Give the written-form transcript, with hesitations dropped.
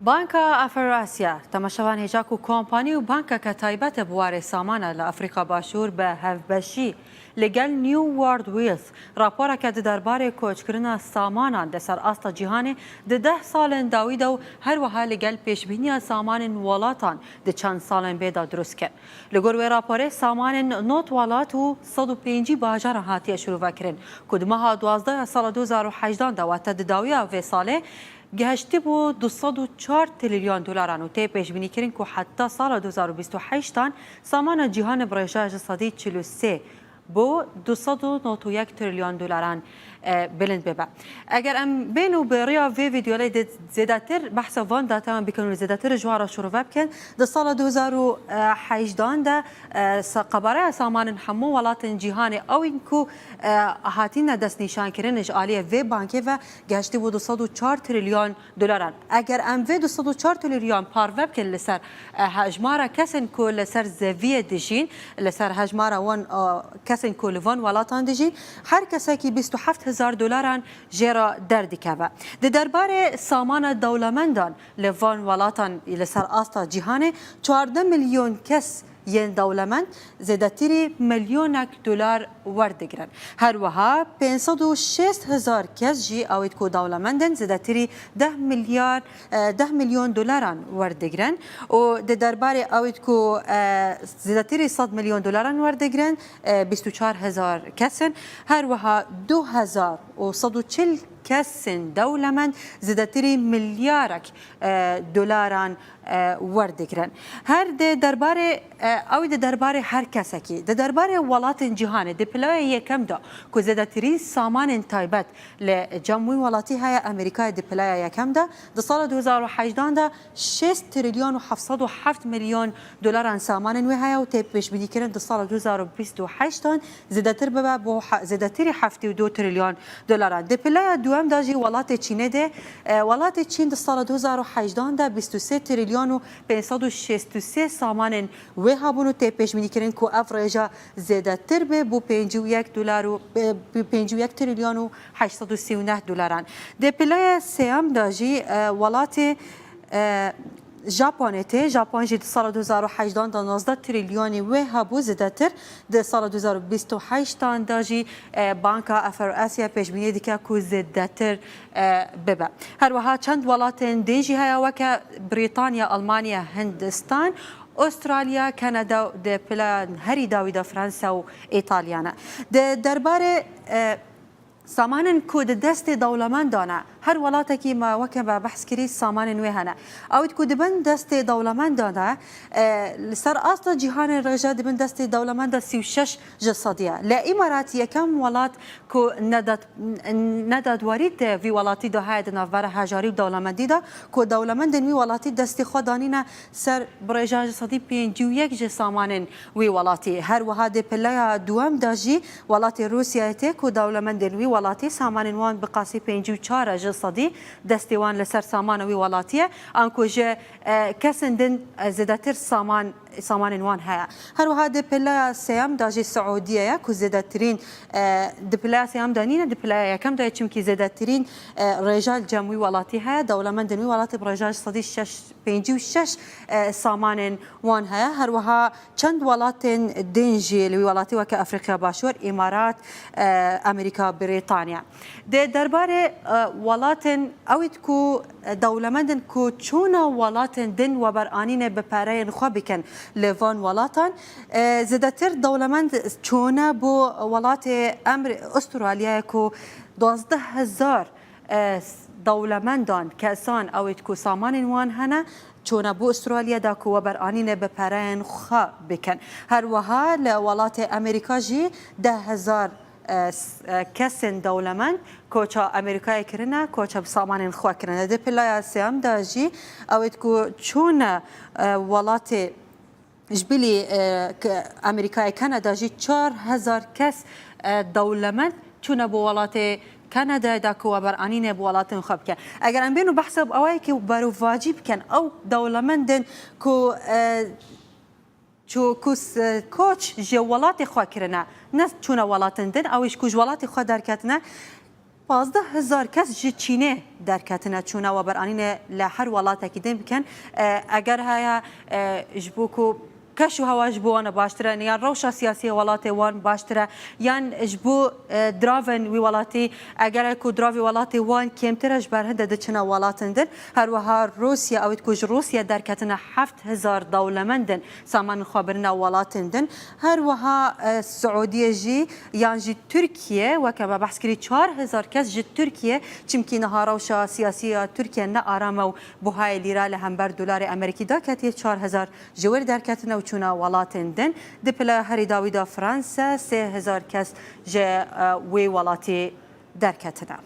بانکا ئەفراسیا تەماشەوان هێژاک و کۆمپانی و بانکەکە تایبەتە بوارێ سامانە لە ئەفریقا باشوور بە هەفبەشی لەگەل نیو وارد ویلز راپۆرەکە دەربارەی کۆچکردنە سامانان لەسەر ئاستا جیهانێ دە ساڵên داویدا و هەروەها لەگەل پێشبینیە سامانên وڵاتان دە چەند ساڵên بێدا دروست کرد. لەگۆر وێ راپۆرێ سامانên 90 وڵات و 105 باژارە هاتیە شروڤەکردن کو دمەها 12 ساڵە 2018 داواتە دداویە vê salê گەهشتی بۆ 204 تریلیۆن دلاران و تێ پێشبینیکردن کو حتا ساڵە 2028 سامانە جیهانە بڕێژە سەدی 43 بۆ 291 تریلیۆن دلاران بلند ببە. ئەگەر ئەم بین و بڕیا vê ڤیدیۆلەی زێداتر بەحسە وان داتەوان بکەن و زێداتر ژوارە شوڕڤە بکەن دە ساڵە 2018 قەبارەیە سامانن هەموو وڵاتن جیهانێ ئەوین کو هاتینە دەستنیشانکردنش ئالیە vê بانکێ و گەشتی بۆ 204 تریلیۆن دلاران. ئەگەر ئەم vê 204 تریلیۆن پارڤە بکەن لەسەر هەژمارە کەسن کو لەسەر زەڤیە دژین لەسەر هەژمارە وان کەسن کو لەڤان وڵاتان دژین هەر کەسێکی 27,000 دلاران ژێرە دەردیکەوە. دەربارەی سامانە دەوڵەمەندان لەڤان وڵاتان لەسەر ئاستا جیهانێ 14 ملیۆن کەس یەن دەوڵەمەند زێدەتری ملیۆنێک دلار وەردەگرن. هەروەها 560,000 کەس ژی ئەوەی کو دەوڵەمەندن زێدەتری 10 ملیۆن دلاران وەردەگرن و دەربارەی ئەوەی کو زێدەتری 100 ملیۆن دلاران وەردەگرن 24,000 کەسن هەروەها 2140 کەسن دەوڵەمەند زێدەتری ملیارێک دلاران وەردەگرن. هەر دەربارەی ئەوی دەربارەی هەر کەسێکی دەربارەی وڵاتن جیهانێ دپلای یەکەمدا کو زێدەترین سامانên تایبەت لە جەمهوری وڵاتی هەیە ئەمریکای دپلای یەکەمدا دە ساڵە 2018 6 تریلیۆن و 707 ملیۆن دلاران سامانên وێ هەیە و تێ پێشبینیکردن دە ساڵە 2028 زێدەتر ببە بۆ زێدەتری 72 تریلیۆن دلاران. دپلای دووەم داژی وڵاتی چینێ دێ وڵاتی چین دە ساڵە 2018 23 تریلیۆن و 563 سامانên wê habûn û tê pêşbînîkirin ku ev rêja zêdetir bê bû 51 trilyon û 839 dolaran. Dê pilaya sêyem da jî welatê Japonê tê Japon jî di sala 2018 da 19 trilyonî wê hebû zêdetir di sala 2028 da jî Banka Efrasya pêşbîniyê dike ku zêdetir bibe. Herwiha çend welatên din jî heye weke Brîtanya, Almanya, Hindistan, Avustralya, Kanada di pila herî dawî da Fransa û İtalyana. Derbarê سامانên ku di destê dewlemendan e her welatekî me weke be behs kirî samanên wê hene. Ew ku dibin destê dewlemendan de li ser asta cîhanê rêje dibin destê dewlemenda 36 ji sediye. Li Îmaratî yekem welat ku nedadwarî te vî welatî de heye di navbera hejarî û dewlemendî de ku dewlemendên wî welatî destê xwe danîne ser birêja ji sedî 51 ji samanên wî welatî. Her wiha dê pileya duwem de jî welatê Rûsyayê tê ku dewlemendên wî welatî samanên wan bi qasî 54 ji sedî destê wan li ser samana wî welatiye an ku ji kesên din zêdetir samanên wan heye. Her wiha dê pileya sêyem da jî Siûdiye ye ku zêdetirîn di pileya sêyem da nîne di pileya yekem de çimkî zêdetirîn rêja cem wî welatî heye dewlemendên wî welatî bi rêja ji sedî 56 samanên wan heye. Her wiha çend welatên din jî li wî welatî weke Efrîqya Başûr, Îmarat, Amerîka, Brîtanya. Dê derbarê welatên ew ku dewlemendin ku çûna welatên din weberanîne bi pereyên xwe bikin li van welatan zêdetir dewlemend çûne bo welatê Avustralyayê ku 12,000 dewlemendan kesan ew ku samanên wan hene çûne bû Avustralya da ku weberanîne bi pereyên xwe bikin. Her wiha li welatê Amerîka jî 10,000 kesên dewlemend koça Amerîkayê kirine koça bi samanên xwe kirine. Di pilaya sêyem de jî ew ku çûne welatê ji bilî Amerîkayê Kanada jî 4,000 kes dewlemend çûne bo welatê Kanada da ku weberanîne bi welatên xwe bikin. Eger em bên û behsa ewayekî berûvacî bikin ew dewlemendin ku koç ji welatê xwe kirine ne çûne welatên din ew ku ji welatê xwe derketine 15,000 کس جی چینه درکتنه چونه و برانین لحر ولاتکی دیم بکن اگر های جبوکو کشو هوا جبو وان باشتره یا روشا سیاسی ولات وان باشتره یا جبو دراون وی ولاتی اگر کو دراوی ولاتی وان کمترش بر هند دچنا ولاتندن هر وها روسیا او کوج روسیا درکتنه 7,000 دولمندن سامان خبرنا ولاتندن هر وها سعودیه جی یا جی ترکیه و کما بحث کری 4,000 کس جی ترکیه چمکی نها روشا سیاسی ترکیه نه آرام و بهای لیرا لهم دلار امریکی دا کتی 4,000 جوار درکتنه چونا ولاتن دن دپلا هری داویدا فرانسا 3,000 کس جه وی ولاتی درکتنه